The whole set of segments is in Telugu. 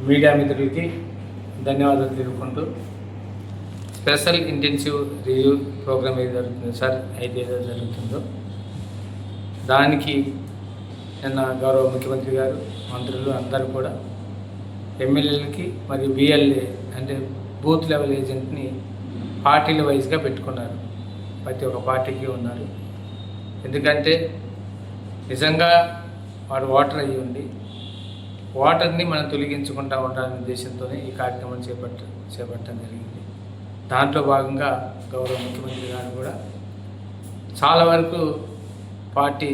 మీడియా మిత్రులకి ధన్యవాదాలు తెలుపుకుంటూ స్పెషల్ ఇంటెన్సివ్ రివ్యూ ప్రోగ్రామ్ ఏది జరుగుతుంది సార్ అయితే ఏదో జరుగుతుందో దానికి నిన్న గౌరవ ముఖ్యమంత్రి గారు మంత్రులు అందరూ కూడా ఎమ్మెల్యేలకి మరియు బిఎల్ఏ అంటే బూత్ లెవెల్ ఏజెంట్ని పార్టీల వైజ్గా పెట్టుకున్నారు. ప్రతి ఒక్క పార్టీకి ఉన్నారు. ఎందుకంటే నిజంగా వాడు ఓటర్ అయ్యి ఉండి ఓటర్ని మనం తొలగించుకుంటూ ఉండాలనే ఉద్దేశంతోనే ఈ కార్యక్రమం చేపట్టడం జరిగింది. దాంట్లో భాగంగా గౌరవ ముఖ్యమంత్రి గారు కూడా చాలా వరకు పార్టీ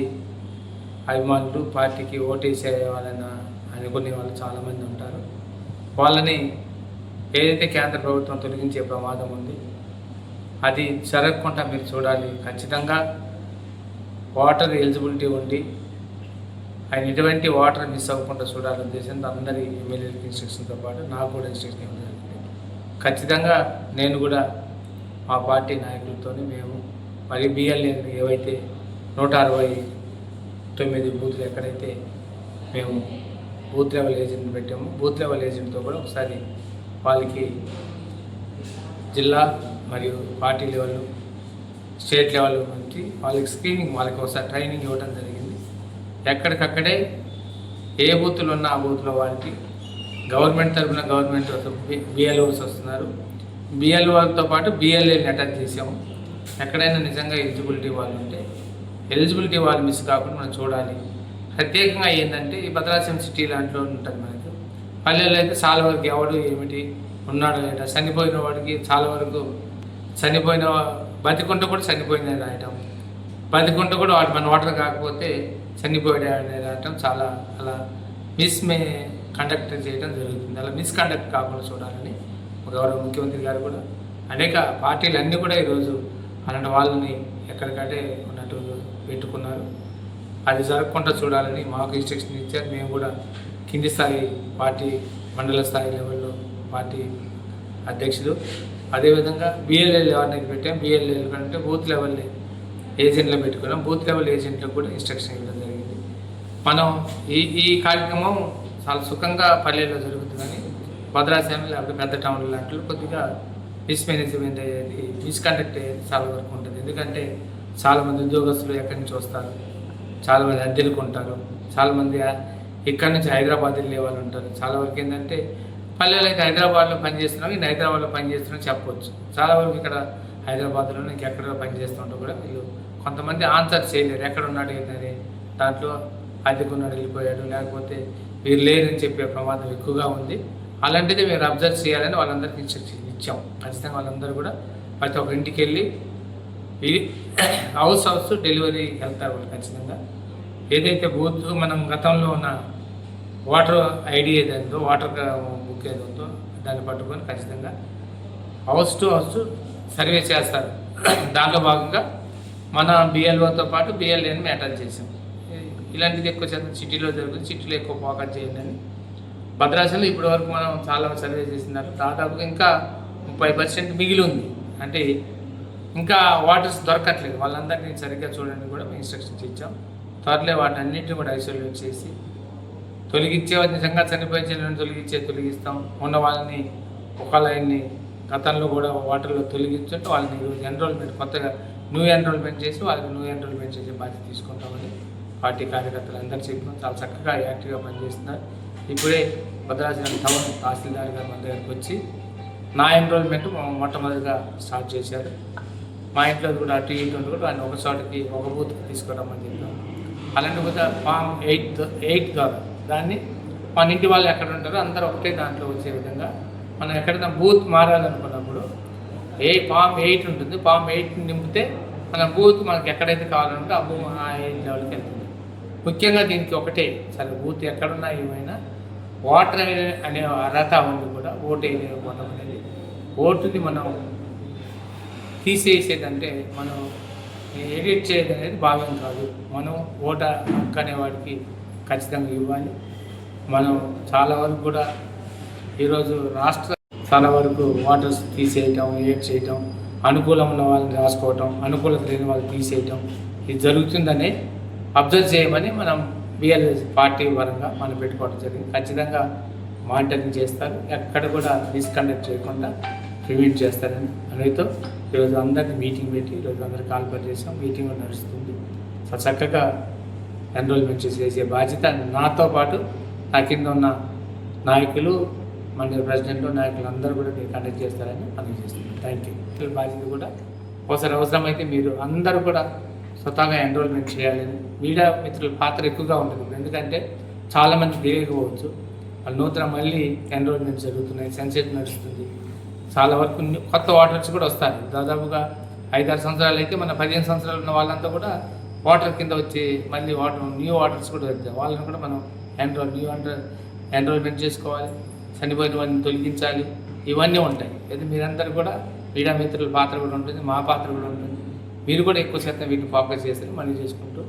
అభిమానులు పార్టీకి ఓటేసే వాళ్ళని అనుకునే వాళ్ళు చాలామంది ఉంటారు. వాళ్ళని ఏదైతే కేంద్ర ప్రభుత్వం తొలగించే ప్రమాదం ఉంది అది జరగకుండా మీరు చూడాలి. ఖచ్చితంగా వాటర్ ఎలిజిబిలిటీ ఉండి ఆయన ఎటువంటి వాటర్ మిస్ అవ్వకుండా చూడాలనే ఉద్దేశంతో అందరి ఎమ్మెల్యేలకి ఇన్స్ట్రక్షన్తో పాటు నాకు కూడా ఇన్స్ట్రక్షన్ ఇవ్వడం జరిగింది. ఖచ్చితంగా నేను కూడా మా పార్టీ నాయకులతో మేము మరి బిఎల్ఏ ఏవైతే 169 బూత్లు ఎక్కడైతే మేము బూత్ లెవెల్ ఏజెంట్ పెట్టాము బూత్ లెవెల్ ఏజెంట్తో కూడా ఒకసారి వాళ్ళకి జిల్లా మరియు పార్టీ లెవెల్ స్టేట్ లెవెల్ నుంచి వాళ్ళకి స్క్రీనింగ్ వాళ్ళకి ఒకసారి ట్రైనింగ్ ఇవ్వడం జరిగింది. ఎక్కడికక్కడే ఏ బూత్లు ఉన్నా ఆ బూత్లో వాళ్ళకి గవర్నమెంట్ తరఫున గవర్నమెంట్ బిఎల్ఓస్ వస్తున్నారు. బిఎల్ఓతో పాటు బిఎల్ఏని అటాచ్ చేసాము. ఎక్కడైనా నిజంగా ఎలిజిబిలిటీ వాళ్ళు ఉంటే ఎలిజిబిలిటీ వాళ్ళు మిస్ కాకుండా మనం చూడాలి. ప్రత్యేకంగా ఏంటంటే ఈ భద్రాచలం సిటీ లాంటిలో ఉంటుంది. మనకు పల్లెల్లో అయితే చాలా వరకు ఎవడు ఏమిటి ఉన్నాడు లేదా చనిపోయిన వాడికి చాలా వరకు చనిపోయిన బతికుంట కూడా చనిపోయింది రాయటం, బతికుంట కూడా వాడు మన ఓటర్ కాకపోతే చనిపోయాడు రాయటం చాలా అలా కండక్ట్ చేయడం జరుగుతుంది. అలా మిస్కండక్ట్ కాకుండా చూడాలని గౌరవ ముఖ్యమంత్రి గారు కూడా అనేక పార్టీలు అన్నీ కూడా ఈరోజు అలాంటి వాళ్ళని ఎక్కడికంటే ఉన్నట్టు పెట్టుకున్నారు. అది జరగకుండా చూడాలని మాకు ఇన్స్ట్రక్షన్ ఇచ్చారు. మేము కూడా కింది స్థాయి పార్టీ మండల స్థాయి లెవెల్లో పార్టీ అధ్యక్షులు అదేవిధంగా బిఎల్ఏ ఎవరినైతే పెట్టాం బిఎల్ఏ కంటే బూత్ లెవెల్ ఏజెంట్లో పెట్టుకున్నాం. బూత్ లెవెల్ ఏజెంట్లకు కూడా ఇన్స్ట్రక్షన్ ఇవ్వడం జరిగింది. మనం ఈ కార్యక్రమం చాలా సుఖంగా పల్లెల్లో జరుగుతుందని భద్రాచలం లేకపోతే పెద్ద టౌన్ల లాంటిలో కొద్దిగా మిస్మేనేజ్మెంట్ అయ్యేది మిస్కండక్ట్ అయ్యేది చాలా వరకు ఉంటుంది. ఎందుకంటే చాలామంది ఉద్యోగస్తులు ఎక్కడి నుంచి వస్తారు, చాలామంది అద్దెలకు ఉంటారు, చాలామంది ఇక్కడి నుంచి హైదరాబాద్ వెళ్ళే వాళ్ళు ఉంటారు. చాలా వరకు ఏంటంటే పల్లెలు అయితే హైదరాబాద్లో పనిచేస్తున్నాం నేను హైదరాబాద్లో పనిచేస్తున్నాం చెప్పవచ్చు. చాలా వరకు ఇక్కడ హైదరాబాద్లో ఇంకెక్కడ పనిచేస్తుంటూ కూడా వీళ్ళు కొంతమంది ఆన్సర్ చేయలేరు. ఎక్కడ ఉన్నాడు ఏంటని దాంట్లో అద్దెకున్నాడు వెళ్ళిపోయాడు లేకపోతే వీరు లేరని చెప్పే ప్రమాదం ఎక్కువగా ఉంది. అలాంటిది మీరు అబ్జర్వ్ చేయాలని వాళ్ళందరికీ ఇన్స్ట్రక్షన్ ఇచ్చాం. ఖచ్చితంగా వాళ్ళందరూ కూడా ప్రతి ఒక్క ఇంటికి వెళ్ళి హౌస్ డెలివరీ వెళ్తారు వాళ్ళు ఖచ్చితంగా. ఏదైతే బూత్ మనం గతంలో ఉన్న వాటర్ ఐడి ఏదైందో వాటర్ బుక్ ఏదో ఉందో దాన్ని పట్టుకొని ఖచ్చితంగా హౌస్ టు హౌస్ సర్వే చేస్తారు. దాంట్లో భాగంగా మన బిఎల్ఓతో పాటు బిఎల్ఏని అటాచ్ చేసాం. ఇలాంటిది ఎక్కువ శాతం సిటీలో జరుగుతుంది. సిటీలో ఎక్కువ ఫోకస్ చేయండి అని భద్రాచలంలో ఇప్పటి వరకు మనం చాలా సర్వే చేస్తున్నారు. దాదాపుగా ఇంకా 30% మిగిలి ఉంది. అంటే ఇంకా వాటర్స్ దొరకట్లేదు. వాళ్ళందరినీ సరిగ్గా చూడండి కూడా మేము ఇన్స్ట్రక్షన్స్ ఇచ్చాం. త్వరలో వాటన్నింటినీ కూడా ఐసోలేట్ చేసి తొలగించే నిజంగా చనిపోయే చెల్లెలను తొలగిస్తాం. ఉన్న వాళ్ళని ఒక లైన్ని గతంలో కూడా వాటర్లో తొలగించుంటే వాళ్ళని ఈరోజు ఎన్రోల్మెంట్ కొత్తగా న్యూ ఎన్రోల్మెంట్ చేసి వాళ్ళకి న్యూ ఎన్రోల్మెంట్ చేసే బాధ్యత తీసుకుంటామని పార్టీ కార్యకర్తలు అందరూ చెప్పినాం. చాలా చక్కగా యాక్టివ్గా పనిచేస్తున్నారు. ఇప్పుడే భద్రాచలం టౌన్ తహసీల్దార్ గారు మన దగ్గరికి వచ్చి నా ఎన్రోల్మెంట్ మొట్టమొదటిగా స్టార్ట్ చేశారు. మా ఇంట్లో కూడా అటు ఇటు కూడా ఆయన ఒక చోటకి ఒక బూత్కి తీసుకురామని చెప్పాం. అలాంటి కూడా ఫామ్ 8 ద్వారా దాన్ని మన ఇంటి వాళ్ళు ఎక్కడ ఉంటారో అందరూ ఒకటే దాంట్లో వచ్చే విధంగా మనం ఎక్కడైనా బూత్ మారాలనుకున్నప్పుడు ఫామ్ 8 ఉంటుంది. ఫామ్ 8 నింపితే మన బూత్ మనకి ఎక్కడైతే కావాలంటే ఆ 8 లెవెల్కి వెళ్తుంది. ముఖ్యంగా దీనికి ఒకటే సరే బూత్ ఎక్కడున్నా ఏమైనా ఓటర్ అనే అర్హత ఉంది కూడా ఓటు వేయకపోవడం అనేది ఓటుని మనం తీసేసేదంటే మనం ఎడిట్ చేయడం అనేది భాగం కాదు. మనం ఓటు హక్కు అనేవాడికి ఖచ్చితంగా ఇవ్వాలి. మనం చాలా వరకు కూడా ఈరోజు రాష్ట్ర చాలా వరకు వాటర్స్ తీసేయటం ఎడిట్ చేయటం అనుకూలం ఉన్న వాళ్ళని రాసుకోవటం అనుకూలత లేని వాళ్ళు తీసేయటం ఇది జరుగుతుందని అబ్జర్వ్ చేయమని మనం బిఎల్ఎస్ పార్టీ పరంగా మనం పెట్టుకోవడం జరిగింది. ఖచ్చితంగా మానిటరింగ్ చేస్తారు, ఎక్కడ కూడా మిస్కండక్ట్ చేయకుండా ప్రివెంట్ చేస్తారని అనుతో ఈరోజు అందరినీ మీటింగ్ పెట్టి ఈరోజు అందరూ కాల్పర్ చేసాం. మీటింగ్ నడుస్తుంది. సో చక్కగా ఎన్రోల్మెంట్ చేసే బాధ్యత నాతో పాటు నా కింద ఉన్న నాయకులు, మండలి ప్రెసిడెంట్, నాయకులు అందరూ కూడా మీరు కండక్ట్ చేస్తారని అందజేస్తున్నాను. Thank you. బాధ్యత కూడా ఒకసారి అవసరమైతే మీరు అందరూ కూడా స్వతహాగా ఎన్రోల్మెంట్ చేయాలని. మీడియా మిత్రుల పాత్ర ఎక్కువగా ఉంటుంది. ఎందుకంటే చాలామంది తెలియకపోవచ్చు, వాళ్ళు నూతన మళ్ళీ ఎన్రోల్మెంట్ జరుగుతున్నాయి, సెన్సెస్ నడుస్తుంది, చాలా వరకు కొత్త ఓటర్స్ కూడా వస్తారు. దాదాపుగా 5-6 సంవత్సరాలు అయితే మన 15 సంవత్సరాలు ఉన్న వాళ్ళంతా కూడా ఓటర్ కింద వచ్చి మళ్ళీ న్యూ ఓటర్స్ కూడా వెళ్తారు. వాళ్ళని కూడా మనం ఎన్రోల్మెంట్ చేసుకోవాలి, చనిపోయిన వాళ్ళని తొలగించాలి, ఇవన్నీ ఉంటాయి. అయితే మీరందరూ కూడా మీడియా మిత్రుల పాత్ర కూడా ఉంటుంది, మా పాత్ర కూడా ఉంటుంది. మీరు కూడా ఎక్కువ శాతం వీటిని ఫోకస్ చేస్తారు. మళ్ళీ చేసుకుంటూ